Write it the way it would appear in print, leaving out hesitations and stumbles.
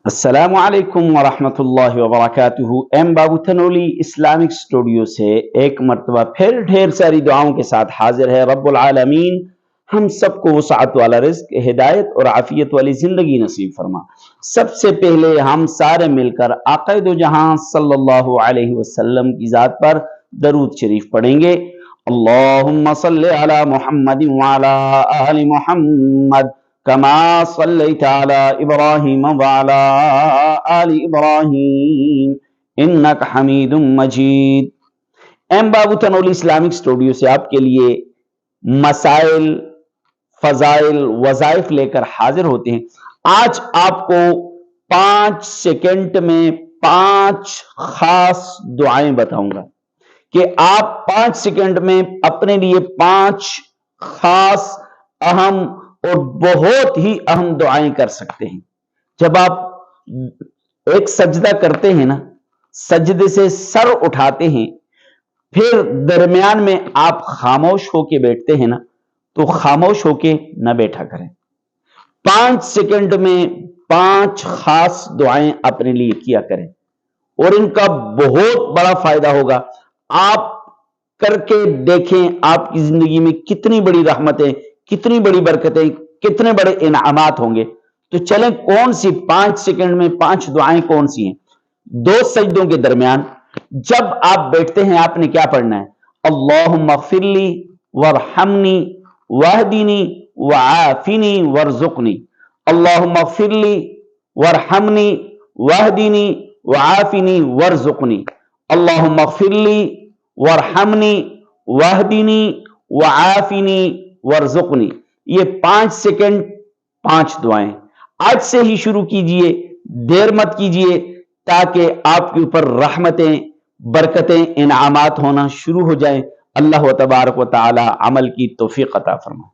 السلام علیکم ورحمۃ اللہ وبرکاتہ۔ ایم بابو تنولی اسلامک اسٹوڈیو سے ایک مرتبہ پھر ڈھیر ساری دعاؤں کے ساتھ حاضر ہے۔ رب العالمین ہم سب کو وسعت والا رزق، ہدایت اور عافیت والی زندگی نصیب فرما۔ سب سے پہلے ہم سارے مل کر آقا دو جہاں صلی اللہ علیہ وسلم کی ذات پر درود شریف پڑھیں گے۔ اللہم صلی علی محمد وعلی آل محمد كما صليت على إبراهيم وعلى آل إبراهيم إنك حميد مجيد۔ ایم بابو تنولی اسلامک اسٹوڈیو سے آپ کے لیے مسائل، فضائل، وظائف لے کر حاضر ہوتے ہیں۔ آج آپ کو 5 سیکنڈ میں 5 خاص دعائیں بتاؤں گا کہ آپ 5 سیکنڈ میں اپنے لیے 5 خاص، اہم اور بہت ہی اہم دعائیں کر سکتے ہیں۔ جب آپ ایک سجدہ کرتے ہیں نا، سجدے سے سر اٹھاتے ہیں، پھر درمیان میں آپ خاموش ہو کے بیٹھتے ہیں نا، تو خاموش ہو کے نہ بیٹھا کریں۔ 5 سیکنڈ میں 5 خاص دعائیں اپنے لیے کیا کریں اور ان کا بہت بڑا فائدہ ہوگا۔ آپ کر کے دیکھیں آپ کی زندگی میں کتنی بڑی رحمتیں، کتنی بڑی برکتیں، کتنے بڑے انعامات ہوں گے۔ تو چلیں کون سی 5 سیکنڈ میں 5 دعائیں کون سی ہیں؟ 2 سجدوں کے درمیان جب آپ بیٹھتے ہیں آپ نے کیا پڑھنا ہے؟ اللہم اغفر لی وارحمنی واہدنی وعافنی وارزقنی۔ اللہم اغفر لی وارحمنی واہدنی وعافنی وارزقنی۔ اللہم اغفر لی وارحمنی واہدنی وعافنی وارزقنی۔ یہ 5 سیکنڈ 5 دعائیں آج سے ہی شروع کیجئے، دیر مت کیجئے، تاکہ آپ کے اوپر رحمتیں، برکتیں، انعامات ہونا شروع ہو جائیں۔ اللہ تبارک و تعالی عمل کی توفیق عطا فرمائے۔